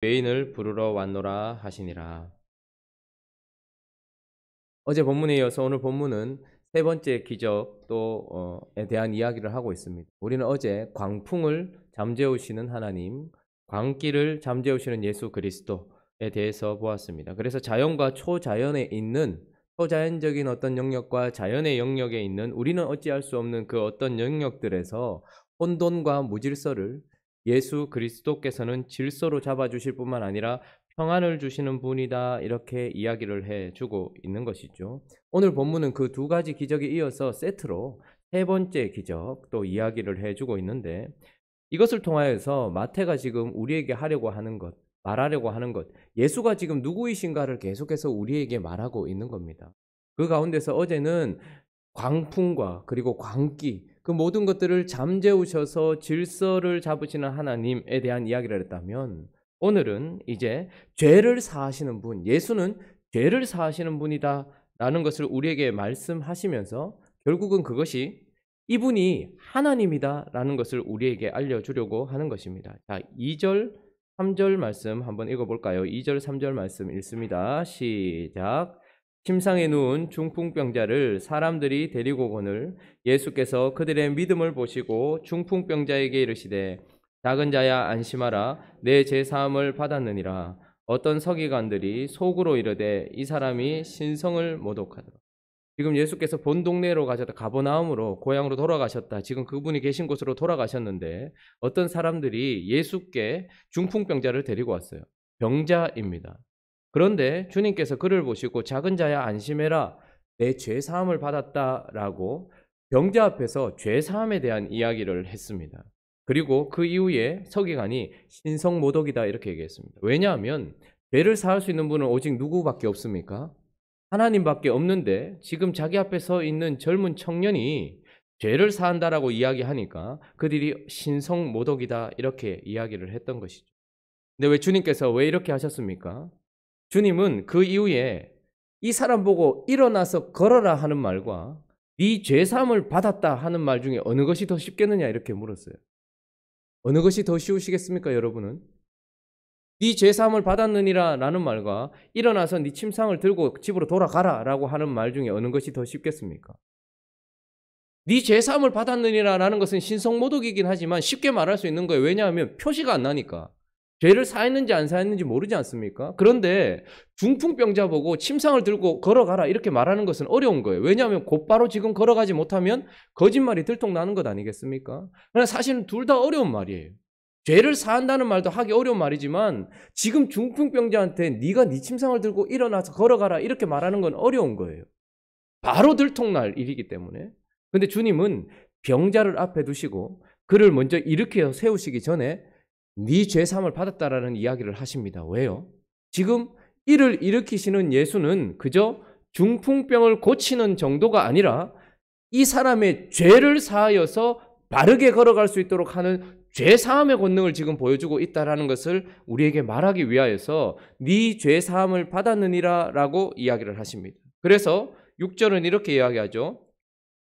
죄인을 부르러 왔노라 하시니라. 어제 본문에 이어서 오늘 본문은 세 번째 기적 또에 대한 이야기를 하고 있습니다. 우리는 어제 광풍을 잠재우시는 하나님, 광기를 잠재우시는 예수 그리스도에 대해서 보았습니다. 그래서 자연과 초자연에 있는 초자연적인 어떤 영역과 자연의 영역에 있는 우리는 어찌할 수 없는 그 어떤 영역들에서 혼돈과 무질서를 예수 그리스도께서는 질서로 잡아주실 뿐만 아니라 평안을 주시는 분이다, 이렇게 이야기를 해주고 있는 것이죠. 오늘 본문은 그 두 가지 기적에 이어서 세트로 세 번째 기적 또 이야기를 해주고 있는데, 이것을 통하여서 마태가 지금 우리에게 하려고 하는 것, 말하려고 하는 것, 예수가 지금 누구이신가를 계속해서 우리에게 말하고 있는 겁니다. 그 가운데서 어제는 광풍과 그리고 광기, 그 모든 것들을 잠재우셔서 질서를 잡으시는 하나님에 대한 이야기를 했다면, 오늘은 이제 죄를 사하시는 분, 예수는 죄를 사하시는 분이다 라는 것을 우리에게 말씀하시면서 결국은 그것이 이분이 하나님이다 라는 것을 우리에게 알려주려고 하는 것입니다. 자, 2절 3절 말씀 한번 읽어볼까요? 2절 3절 말씀 읽습니다. 시작. 침상에 누운 중풍병자를 사람들이 데리고 오거늘 예수께서 그들의 믿음을 보시고 중풍병자에게 이르시되 작은 자야 안심하라, 내 죄사함을 받았느니라. 어떤 서기관들이 속으로 이르되 이 사람이 신성을 모독하더라. 지금 예수께서 본 동네로 가셨다, 가버나움으로 고향으로 돌아가셨다, 지금 그분이 계신 곳으로 돌아가셨는데 어떤 사람들이 예수께 중풍병자를 데리고 왔어요. 병자입니다. 그런데 주님께서 그를 보시고 작은 자야 안심해라, 내 죄사함을 받았다라고 병자 앞에서 죄사함에 대한 이야기를 했습니다. 그리고 그 이후에 서기관이 신성모독이다 이렇게 얘기했습니다. 왜냐하면 죄를 사할 수 있는 분은 오직 누구밖에 없습니까? 하나님밖에 없는데 지금 자기 앞에 서 있는 젊은 청년이 죄를 사한다라고 이야기하니까 그들이 신성모독이다 이렇게 이야기를 했던 것이죠. 근데 왜 주님께서 왜 이렇게 하셨습니까? 주님은 그 이후에 이 사람 보고 일어나서 걸어라 하는 말과 네 죄사함을 받았다 하는 말 중에 어느 것이 더 쉽겠느냐 이렇게 물었어요. 어느 것이 더 쉬우시겠습니까, 여러분은? 네 죄사함을 받았느니라 라는 말과 일어나서 네 침상을 들고 집으로 돌아가라 라고 하는 말 중에 어느 것이 더 쉽겠습니까? 네 죄사함을 받았느니라 라는 것은 신성모독이긴 하지만 쉽게 말할 수 있는 거예요. 왜냐하면 표시가 안 나니까. 죄를 사했는지 안 사했는지 모르지 않습니까? 그런데 중풍병자 보고 침상을 들고 걸어가라 이렇게 말하는 것은 어려운 거예요. 왜냐하면 곧바로 지금 걸어가지 못하면 거짓말이 들통나는 것 아니겠습니까? 그러나 사실은 둘 다 어려운 말이에요. 죄를 사한다는 말도 하기 어려운 말이지만 지금 중풍병자한테 네가 네 침상을 들고 일어나서 걸어가라 이렇게 말하는 건 어려운 거예요. 바로 들통날 일이기 때문에. 근데 주님은 병자를 앞에 두시고 그를 먼저 일으켜 세우시기 전에 네 죄사함을 받았다라는 이야기를 하십니다. 왜요? 지금 이를 일으키시는 예수는 그저 중풍병을 고치는 정도가 아니라 이 사람의 죄를 사하여서 바르게 걸어갈 수 있도록 하는 죄사함의 권능을 지금 보여주고 있다는 것을 우리에게 말하기 위하여서 네 죄사함을 받았느니라 라고 이야기를 하십니다. 그래서 6절은 이렇게 이야기하죠.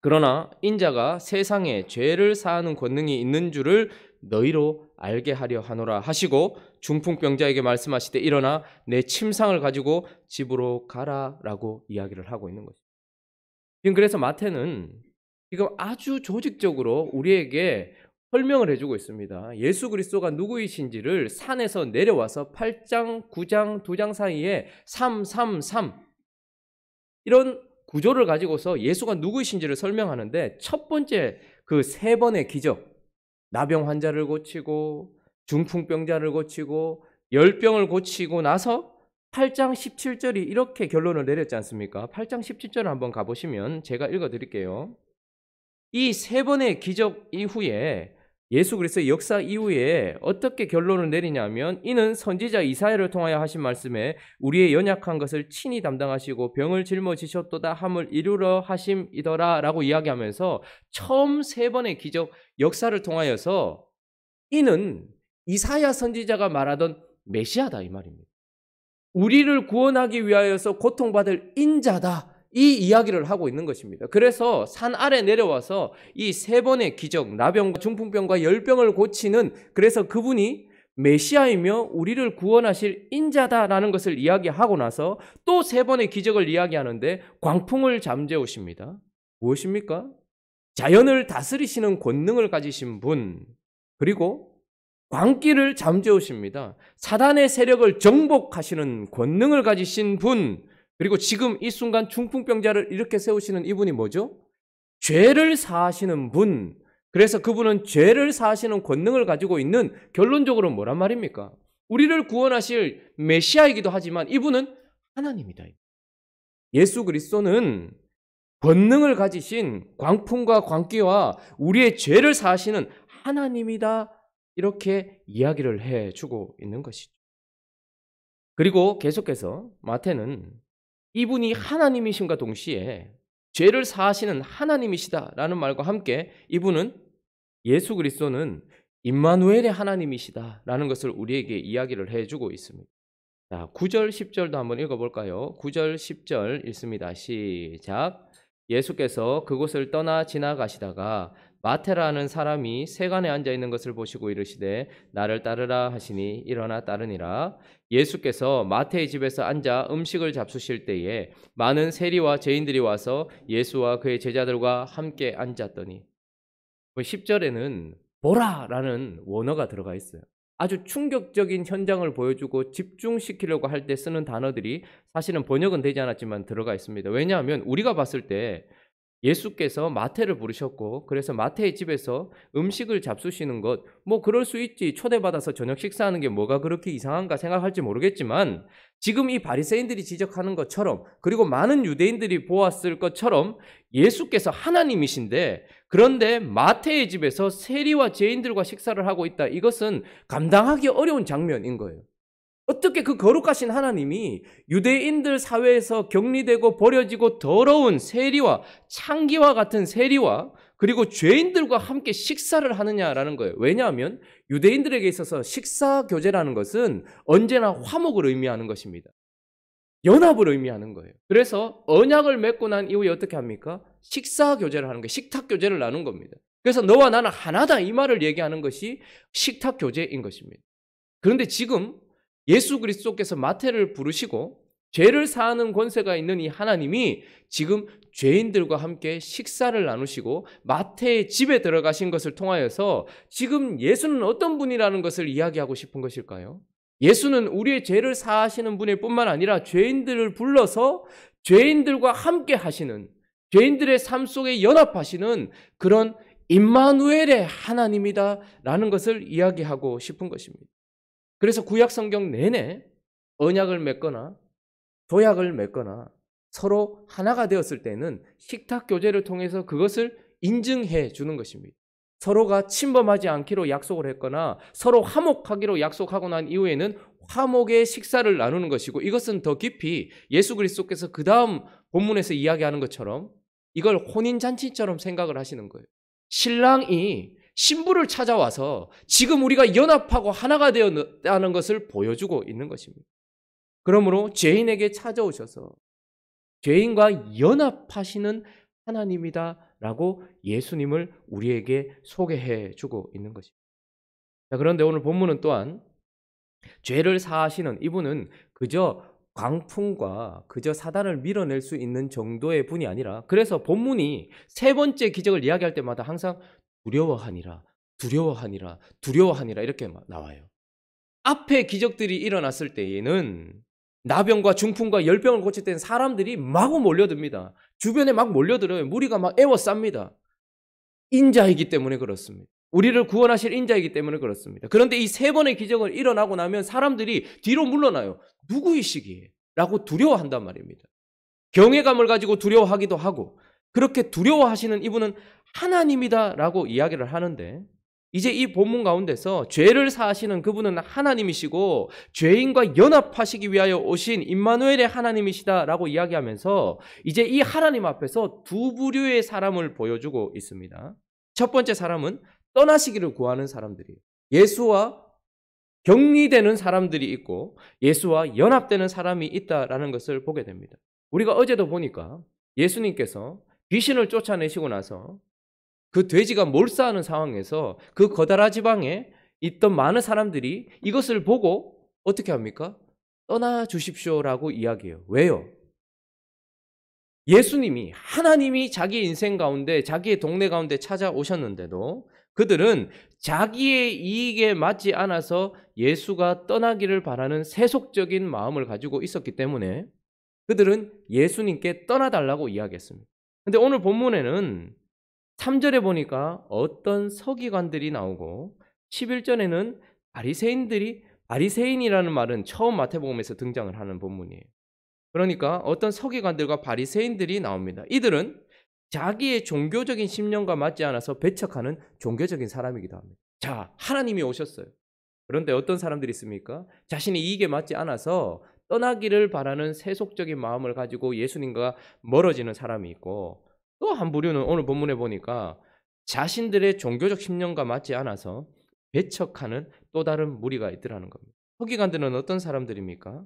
그러나 인자가 세상에 죄를 사하는 권능이 있는 줄을 너희로 알게 하려 하노라 하시고 중풍병자에게 말씀하시되 일어나 내 침상을 가지고 집으로 가라 라고 이야기를 하고 있는 것입니다. 지금 그래서 마태는 지금 아주 조직적으로 우리에게 설명을 해주고 있습니다. 예수 그리스도가 누구이신지를 산에서 내려와서 8장, 9장, 2장 사이에 3, 3, 3 이런 구조를 가지고서 예수가 누구이신지를 설명하는데 첫 번째 그 세 번의 기적, 나병 환자를 고치고 중풍병자를 고치고 열병을 고치고 나서 8장 17절이 이렇게 결론을 내렸지 않습니까? 8장 17절을 한번 가보시면 제가 읽어드릴게요. 이 세 번의 기적 이후에 예수 그리스도의 역사 이후에 어떻게 결론을 내리냐면 이는 선지자 이사야를 통하여 하신 말씀에 우리의 연약한 것을 친히 담당하시고 병을 짊어지셨도다 함을 이루러 하심이더라 라고 이야기하면서 처음 세 번의 기적 역사를 통하여서 이는 이사야 선지자가 말하던 메시아다 이 말입니다. 우리를 구원하기 위하여서 고통받을 인자다, 이 이야기를 하고 있는 것입니다. 그래서 산 아래 내려와서 이 세 번의 기적, 나병과 중풍병과 열병을 고치는, 그래서 그분이 메시아이며 우리를 구원하실 인자다라는 것을 이야기하고 나서 또 세 번의 기적을 이야기하는데 광풍을 잠재우십니다. 무엇입니까? 자연을 다스리시는 권능을 가지신 분, 그리고 광기를 잠재우십니다. 사단의 세력을 정복하시는 권능을 가지신 분, 그리고 지금 이 순간 중풍병자를 이렇게 세우시는 이분이 뭐죠? 죄를 사하시는 분. 그래서 그분은 죄를 사하시는 권능을 가지고 있는, 결론적으로 뭐란 말입니까? 우리를 구원하실 메시아이기도 하지만 이분은 하나님이다. 예수 그리스도는 권능을 가지신 광풍과 광기와 우리의 죄를 사하시는 하나님이다. 이렇게 이야기를 해주고 있는 것이죠. 그리고 계속해서 마태는 이분이 하나님이심과 동시에 죄를 사하시는 하나님이시다라는 말과 함께 이분은, 예수 그리스도는 임마누엘의 하나님이시다라는 것을 우리에게 이야기를 해주고 있습니다. 자, 9절 10절도 한번 읽어볼까요? 9절 10절 읽습니다. 시작. 예수께서 그곳을 떠나 지나가시다가 마태라는 사람이 세간에 앉아 있는 것을 보시고 이르시되 나를 따르라 하시니 일어나 따르니라. 예수께서 마태의 집에서 앉아 음식을 잡수실 때에 많은 세리와 죄인들이 와서 예수와 그의 제자들과 함께 앉았더니, 10절에는 보라라는 원어가 들어가 있어요. 아주 충격적인 현장을 보여주고 집중시키려고 할 때 쓰는 단어들이 사실은 번역은 되지 않았지만 들어가 있습니다. 왜냐하면 우리가 봤을 때 예수께서 마태를 부르셨고, 그래서 마태의 집에서 음식을 잡수시는 것, 뭐 그럴 수 있지, 초대받아서 저녁 식사하는 게 뭐가 그렇게 이상한가 생각할지 모르겠지만, 지금 이 바리새인들이 지적하는 것처럼, 그리고 많은 유대인들이 보았을 것처럼 예수께서 하나님이신데, 그런데 마태의 집에서 세리와 죄인들과 식사를 하고 있다. 이것은 감당하기 어려운 장면인 거예요. 어떻게 그 거룩하신 하나님이 유대인들 사회에서 격리되고 버려지고 더러운 세리와, 창기와 같은 세리와 그리고 죄인들과 함께 식사를 하느냐라는 거예요. 왜냐하면 유대인들에게 있어서 식사 교제라는 것은 언제나 화목을 의미하는 것입니다. 연합을 의미하는 거예요. 그래서 언약을 맺고 난 이후에 어떻게 합니까? 식사 교제를 하는 거예요. 식탁 교제를 나눈 겁니다. 그래서 너와 나는 하나다, 이 말을 얘기하는 것이 식탁 교제인 것입니다. 그런데 지금 예수 그리스도께서 마태를 부르시고 죄를 사하는 권세가 있는 이 하나님이 지금 죄인들과 함께 식사를 나누시고 마태의 집에 들어가신 것을 통하여서 지금 예수는 어떤 분이라는 것을 이야기하고 싶은 것일까요? 예수는 우리의 죄를 사하시는 분일 뿐만 아니라 죄인들을 불러서 죄인들과 함께 하시는, 죄인들의 삶 속에 연합하시는 그런 임마누엘의 하나님이다라는 것을 이야기하고 싶은 것입니다. 그래서 구약 성경 내내 언약을 맺거나 조약을 맺거나 서로 하나가 되었을 때는 식탁 교제를 통해서 그것을 인증해 주는 것입니다. 서로가 침범하지 않기로 약속을 했거나 서로 화목하기로 약속하고 난 이후에는 화목의 식사를 나누는 것이고, 이것은 더 깊이 예수 그리스도께서 그 다음 본문에서 이야기하는 것처럼 이걸 혼인잔치처럼 생각을 하시는 거예요. 신랑이 신부를 찾아와서 지금 우리가 연합하고 하나가 되었다는 것을 보여주고 있는 것입니다. 그러므로 죄인에게 찾아오셔서 죄인과 연합하시는 하나님이다라고 예수님을 우리에게 소개해 주고 있는 것입니다. 자, 그런데 오늘 본문은 또한 죄를 사하시는 이분은 그저 광풍과 그저 사단을 밀어낼 수 있는 정도의 분이 아니라, 그래서 본문이 세 번째 기적을 이야기할 때마다 항상 두려워하니라, 두려워하니라, 두려워하니라 이렇게 나와요. 앞에 기적들이 일어났을 때에는 나병과 중풍과 열병을 고칠 때는 사람들이 마구 몰려듭니다. 주변에 막 몰려들어요. 무리가 막 에워쌉니다. 인자이기 때문에 그렇습니다. 우리를 구원하실 인자이기 때문에 그렇습니다. 그런데 이 세 번의 기적을 일어나고 나면 사람들이 뒤로 물러나요. 누구이시기에? 라고 두려워한단 말입니다. 경외감을 가지고 두려워하기도 하고, 그렇게 두려워하시는 이분은 하나님이다라고 이야기를 하는데, 이제 이 본문 가운데서 죄를 사하시는 그분은 하나님이시고 죄인과 연합하시기 위하여 오신 임마누엘의 하나님이시다라고 이야기하면서 이제 이 하나님 앞에서 두 부류의 사람을 보여주고 있습니다. 첫 번째 사람은 떠나시기를 구하는 사람들이에요. 예수와 격리되는 사람들이 있고 예수와 연합되는 사람이 있다라는 것을 보게 됩니다. 우리가 어제도 보니까 예수님께서 귀신을 쫓아내시고 나서 그 돼지가 몰사하는 상황에서 그 거다라 지방에 있던 많은 사람들이 이것을 보고 어떻게 합니까? 떠나 주십시오라고 이야기해요. 왜요? 예수님이, 하나님이 자기 인생 가운데, 자기의 동네 가운데 찾아오셨는데도 그들은 자기의 이익에 맞지 않아서 예수가 떠나기를 바라는 세속적인 마음을 가지고 있었기 때문에 그들은 예수님께 떠나달라고 이야기했습니다. 근데 오늘 본문에는 3절에 보니까 어떤 서기관들이 나오고 11절에는 바리새인이라는 말은 처음 마태복음에서 등장을 하는 본문이에요. 그러니까 어떤 서기관들과 바리새인들이 나옵니다. 이들은 자기의 종교적인 신념과 맞지 않아서 배척하는 종교적인 사람이기도 합니다. 자, 하나님이 오셨어요. 그런데 어떤 사람들이 있습니까? 자신의 이익에 맞지 않아서 떠나기를 바라는 세속적인 마음을 가지고 예수님과 멀어지는 사람이 있고, 또 한 부류는 오늘 본문에 보니까 자신들의 종교적 신념과 맞지 않아서 배척하는 또 다른 무리가 있더라는 겁니다. 서기관들은 어떤 사람들입니까?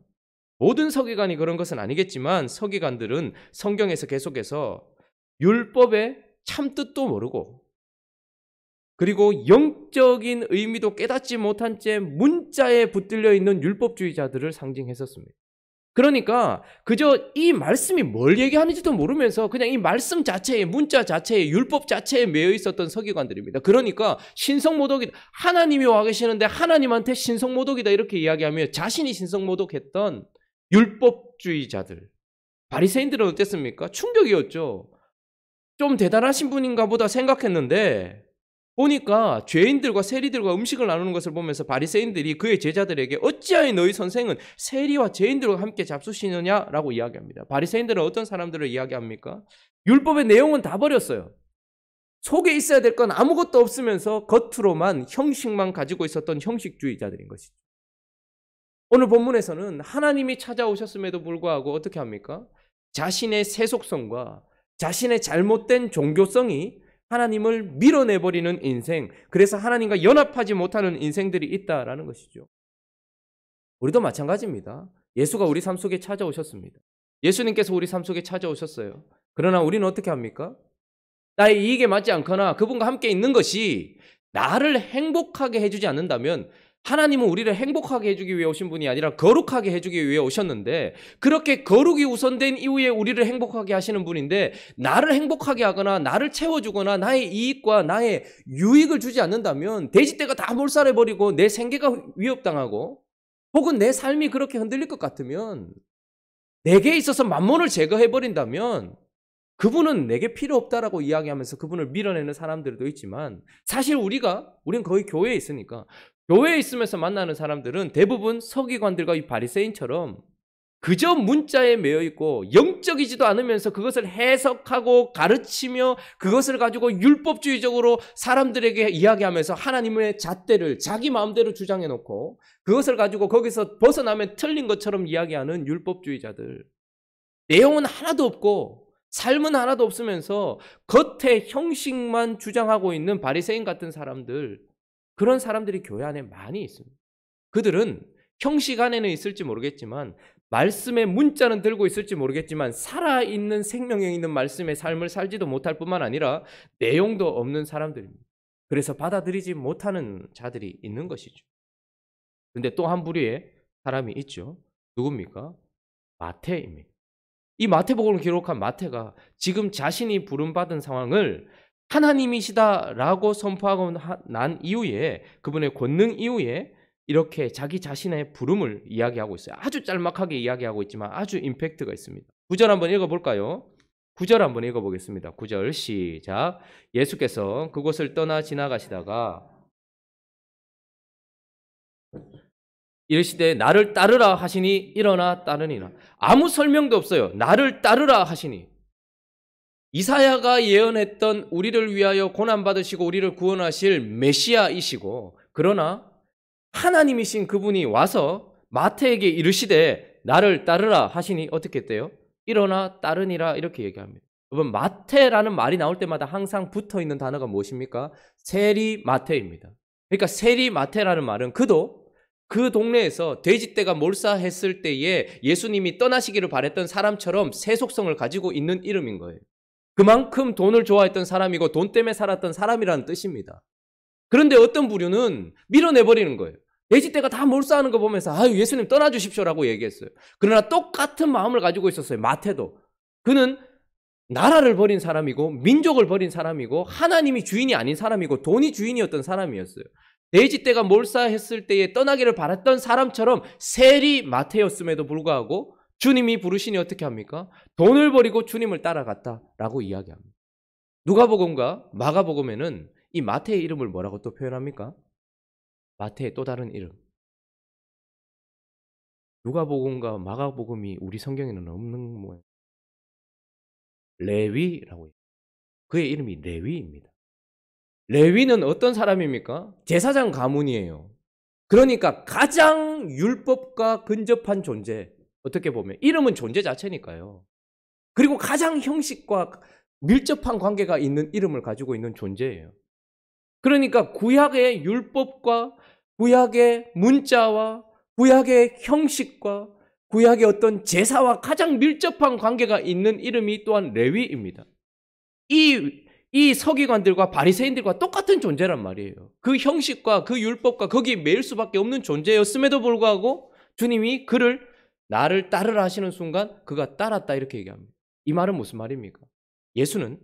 모든 서기관이 그런 것은 아니겠지만 서기관들은 성경에서 계속해서 율법의 참뜻도 모르고, 그리고 영적인 의미도 깨닫지 못한 채 문자에 붙들려 있는 율법주의자들을 상징했었습니다. 그러니까 그저 이 말씀이 뭘 얘기하는지도 모르면서 그냥 이 말씀 자체에, 문자 자체에, 율법 자체에 매여 있었던 서기관들입니다. 그러니까 신성모독이다, 하나님이 와 계시는데 하나님한테 신성모독이다 이렇게 이야기하며 자신이 신성모독했던 율법주의자들, 바리새인들은 어땠습니까? 충격이었죠. 좀 대단하신 분인가 보다 생각했는데 보니까 죄인들과 세리들과 음식을 나누는 것을 보면서 바리새인들이 그의 제자들에게 어찌하여 너희 선생은 세리와 죄인들과 함께 잡수시느냐라고 이야기합니다. 바리새인들은 어떤 사람들을 이야기합니까? 율법의 내용은 다 버렸어요. 속에 있어야 될 건 아무것도 없으면서 겉으로만 형식만 가지고 있었던 형식주의자들인 것이죠. 오늘 본문에서는 하나님이 찾아오셨음에도 불구하고 어떻게 합니까? 자신의 세속성과 자신의 잘못된 종교성이 하나님을 밀어내버리는 인생, 그래서 하나님과 연합하지 못하는 인생들이 있다라는 것이죠. 우리도 마찬가지입니다. 예수가 우리 삶 속에 찾아오셨습니다. 예수님께서 우리 삶 속에 찾아오셨어요. 그러나 우리는 어떻게 합니까? 나의 이익에 맞지 않거나 그분과 함께 있는 것이 나를 행복하게 해주지 않는다면, 하나님은 우리를 행복하게 해주기 위해 오신 분이 아니라 거룩하게 해주기 위해 오셨는데, 그렇게 거룩이 우선된 이후에 우리를 행복하게 하시는 분인데 나를 행복하게 하거나 나를 채워주거나 나의 이익과 나의 유익을 주지 않는다면 돼지떼가 다 몰살해버리고 내 생계가 위협당하고 혹은 내 삶이 그렇게 흔들릴 것 같으면, 내게 있어서 만몬을 제거해버린다면 그분은 내게 필요 없다라고 이야기하면서 그분을 밀어내는 사람들도 있지만, 사실 우리는 거의 교회에 있으니까 교회에 있으면서 만나는 사람들은 대부분 서기관들과 이 바리새인처럼 그저 문자에 매여 있고 영적이지도 않으면서 그것을 해석하고 가르치며 그것을 가지고 율법주의적으로 사람들에게 이야기하면서 하나님의 잣대를 자기 마음대로 주장해 놓고 그것을 가지고 거기서 벗어나면 틀린 것처럼 이야기하는 율법주의자들, 내용은 하나도 없고 삶은 하나도 없으면서 겉에 형식만 주장하고 있는 바리새인 같은 사람들, 그런 사람들이 교회 안에 많이 있습니다. 그들은 형식 안에는 있을지 모르겠지만, 말씀의 문자는 들고 있을지 모르겠지만 살아있는 생명력 있는 말씀의 삶을 살지도 못할 뿐만 아니라 내용도 없는 사람들입니다. 그래서 받아들이지 못하는 자들이 있는 것이죠. 그런데 또 한 부류의 사람이 있죠. 누굽니까? 마태입니다. 이 마태복음을 기록한 마태가 지금 자신이 부름받은 상황을 하나님이시다라고 선포하고 난 이후에, 그분의 권능 이후에 이렇게 자기 자신의 부름을 이야기하고 있어요. 아주 짤막하게 이야기하고 있지만 아주 임팩트가 있습니다. 9절 한번 읽어볼까요? 9절 한번 읽어보겠습니다. 9절 시작. 예수께서 그곳을 떠나 지나가시다가 이르시되 나를 따르라 하시니 일어나 따르니라. 아무 설명도 없어요. 나를 따르라 하시니. 이사야가 예언했던 우리를 위하여 고난받으시고 우리를 구원하실 메시아이시고, 그러나 하나님이신 그분이 와서 마태에게 이르시되 나를 따르라 하시니 어떻게 했대요? 일어나 따르니라 이렇게 얘기합니다. 여러분, 마태라는 말이 나올 때마다 항상 붙어있는 단어가 무엇입니까? 세리 마태입니다. 그러니까 세리 마태라는 말은 그도 그 동네에서 돼지떼가 몰살했을 때에 예수님이 떠나시기를 바랬던 사람처럼 세속성을 가지고 있는 이름인 거예요. 그만큼 돈을 좋아했던 사람이고 돈 때문에 살았던 사람이라는 뜻입니다. 그런데 어떤 부류는 밀어내버리는 거예요. 돼지떼가 다 몰수하는 거 보면서 아유 예수님 떠나주십시오라고 얘기했어요. 그러나 똑같은 마음을 가지고 있었어요. 마태도. 그는 나라를 버린 사람이고 민족을 버린 사람이고 하나님이 주인이 아닌 사람이고 돈이 주인이었던 사람이었어요. 돼지떼가 몰사했을 때에 떠나기를 바랐던 사람처럼 세리 마태였음에도 불구하고 주님이 부르시니 어떻게 합니까? 돈을 버리고 주님을 따라갔다라고 이야기합니다. 누가복음과 마가복음에는 이 마태의 이름을 뭐라고 또 표현합니까? 마태의 또 다른 이름. 누가복음과 마가복음이 우리 성경에는 없는 모양. 레위라고 해요. 그의 이름이 레위입니다. 레위는 어떤 사람입니까? 제사장 가문이에요. 그러니까 가장 율법과 근접한 존재. 어떻게 보면 이름은 존재 자체니까요. 그리고 가장 형식과 밀접한 관계가 있는 이름을 가지고 있는 존재예요. 그러니까 구약의 율법과 구약의 문자와 구약의 형식과 구약의 어떤 제사와 가장 밀접한 관계가 있는 이름이 또한 레위입니다. 이 서기관들과 바리새인들과 똑같은 존재란 말이에요. 그 형식과 그 율법과 거기에 매일 수밖에 없는 존재였음에도 불구하고 주님이 그를 나를 따르라 하시는 순간 그가 따랐다 이렇게 얘기합니다. 이 말은 무슨 말입니까? 예수는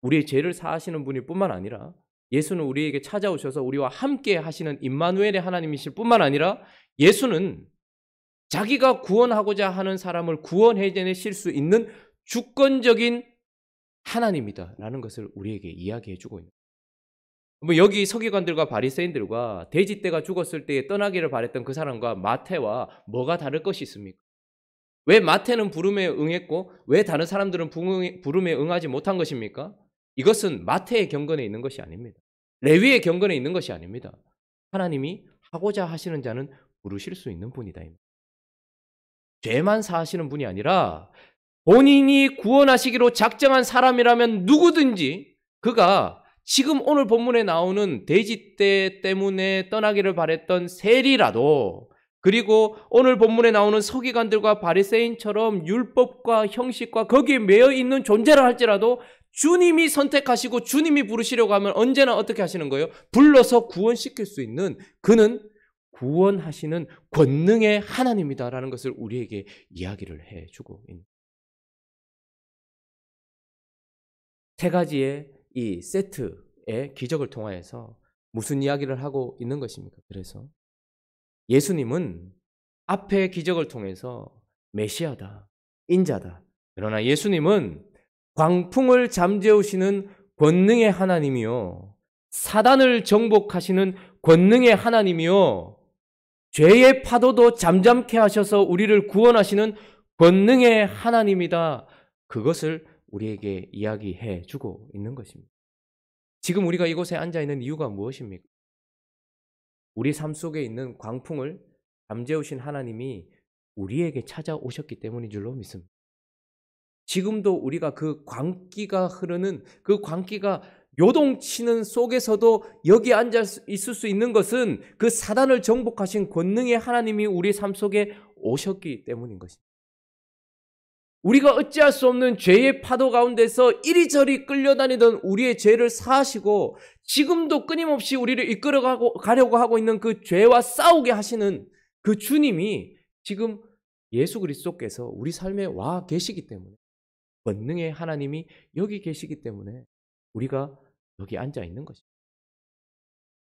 우리의 죄를 사하시는 분일 뿐만 아니라 예수는 우리에게 찾아오셔서 우리와 함께 하시는 임마누엘의 하나님이실 뿐만 아니라 예수는 자기가 구원하고자 하는 사람을 구원해내실 수 있는 주권적인 하나님이다라는 것을 우리에게 이야기해 주고 있는 거예요. 여기 서기관들과 바리새인들과 돼지떼가 죽었을 때에 떠나기를 바랬던 그 사람과 마태와 뭐가 다를 것이 있습니까? 왜 마태는 부름에 응했고 왜 다른 사람들은 부름에 응하지 못한 것입니까? 이것은 마태의 경건에 있는 것이 아닙니다. 레위의 경건에 있는 것이 아닙니다. 하나님이 하고자 하시는 자는 부르실 수 있는 분이다. 죄만 사하시는 분이 아니라 본인이 구원하시기로 작정한 사람이라면 누구든지 그가 지금 오늘 본문에 나오는 돼지떼 때문에 떠나기를 바랬던 세리라도 그리고 오늘 본문에 나오는 서기관들과 바리새인처럼 율법과 형식과 거기에 매여 있는 존재라 할지라도 주님이 선택하시고 주님이 부르시려고 하면 언제나 어떻게 하시는 거예요? 불러서 구원시킬 수 있는 그는 구원하시는 권능의 하나님이다라는 것을 우리에게 이야기를 해주고 있는 세 가지의 이 세트의 기적을 통하여서 무슨 이야기를 하고 있는 것입니까? 그래서 예수님은 앞의 기적을 통해서 메시아다, 인자다. 그러나 예수님은 광풍을 잠재우시는 권능의 하나님이요, 사단을 정복하시는 권능의 하나님이요, 죄의 파도도 잠잠케 하셔서 우리를 구원하시는 권능의 하나님이다. 그것을 우리에게 이야기해 주고 있는 것입니다. 지금 우리가 이곳에 앉아 있는 이유가 무엇입니까? 우리 삶 속에 있는 광풍을 잠재우신 하나님이 우리에게 찾아오셨기 때문인 줄로 믿습니다. 지금도 우리가 그 광기가 흐르는 그 광기가 요동치는 속에서도 여기 앉아 있을 수 있는 것은 그 사단을 정복하신 권능의 하나님이 우리 삶 속에 오셨기 때문인 것입니다. 우리가 어찌할 수 없는 죄의 파도 가운데서 이리저리 끌려다니던 우리의 죄를 사하시고 지금도 끊임없이 우리를 이끌어 가려고 하고 있는 그 죄와 싸우게 하시는 그 주님이 지금 예수 그리스도께서 우리 삶에 와 계시기 때문에 권능의 하나님이 여기 계시기 때문에 우리가 여기 앉아 있는 것입니다.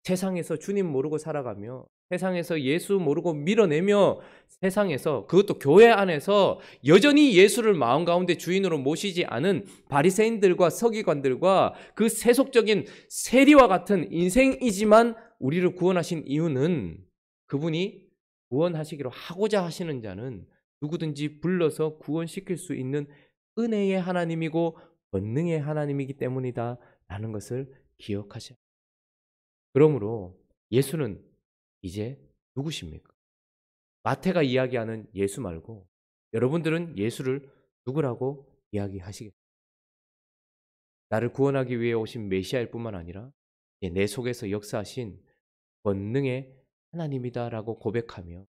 세상에서 주님 모르고 살아가며 세상에서 예수 모르고 밀어내며 세상에서 그것도 교회 안에서 여전히 예수를 마음 가운데 주인으로 모시지 않은 바리새인들과 서기관들과 그 세속적인 세리와 같은 인생이지만 우리를 구원하신 이유는 그분이 구원하시기로 하고자 하시는 자는 누구든지 불러서 구원시킬 수 있는 은혜의 하나님이고 권능의 하나님이기 때문이다 라는 것을 기억하셔야 합니다. 그러므로 예수는 이제 누구십니까? 마태가 이야기하는 예수 말고 여러분들은 예수를 누구라고 이야기하시겠습니까? 나를 구원하기 위해 오신 메시아일 뿐만 아니라 내 속에서 역사하신 권능의 하나님이다라고 고백하며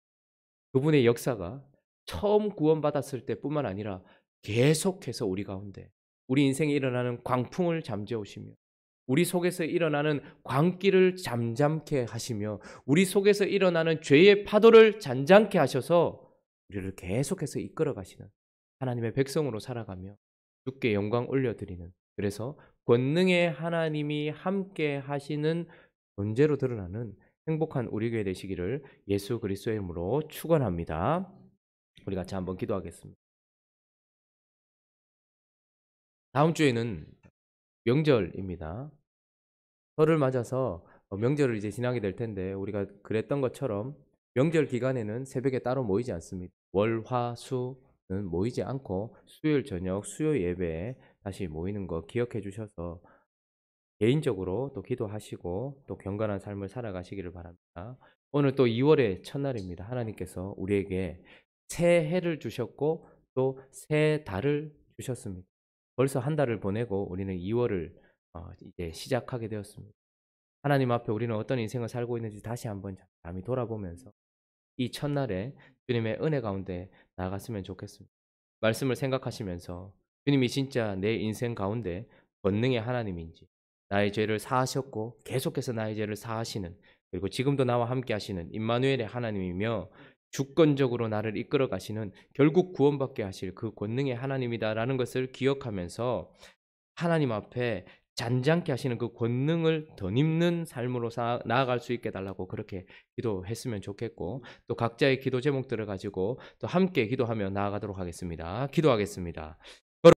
그분의 역사가 처음 구원받았을 때뿐만 아니라 계속해서 우리 가운데 우리 인생에 일어나는 광풍을 잠재우시며 우리 속에서 일어나는 광기를 잠잠케 하시며 우리 속에서 일어나는 죄의 파도를 잔잔케 하셔서 우리를 계속해서 이끌어 가시는 하나님의 백성으로 살아가며 주께 영광 올려드리는, 그래서 권능의 하나님이 함께 하시는 존재로 드러나는 행복한 우리 교회 되시기를 예수 그리스도의 이름으로 축원합니다. 우리 같이 한번 기도하겠습니다. 다음 주에는 명절입니다. 설을 맞아서 명절을 이제 지나게 될 텐데, 우리가 그랬던 것처럼 명절 기간에는 새벽에 따로 모이지 않습니다. 월, 화, 수는 모이지 않고 수요일 저녁 수요 예배에 다시 모이는 거 기억해 주셔서 개인적으로 또 기도하시고 또 경건한 삶을 살아가시기를 바랍니다. 오늘 또 2월의 첫날입니다. 하나님께서 우리에게 새 해를 주셨고 또 새 달을 주셨습니다. 벌써 한 달을 보내고 우리는 2월을 이제 시작하게 되었습니다. 하나님 앞에 우리는 어떤 인생을 살고 있는지 다시 한번 잠시 돌아보면서 이 첫날에 주님의 은혜 가운데 나아갔으면 좋겠습니다. 말씀을 생각하시면서 주님이 진짜 내 인생 가운데 권능의 하나님인지, 나의 죄를 사하셨고 계속해서 나의 죄를 사하시는, 그리고 지금도 나와 함께 하시는 임마누엘의 하나님이며 주권적으로 나를 이끌어 가시는, 결국 구원받게 하실 그 권능의 하나님이다라는 것을 기억하면서 하나님 앞에 잔잔케 하시는 그 권능을 덧입는 삶으로 나아갈 수 있게 달라고 그렇게 기도했으면 좋겠고, 또 각자의 기도 제목들을 가지고 또 함께 기도하며 나아가도록 하겠습니다. 기도하겠습니다.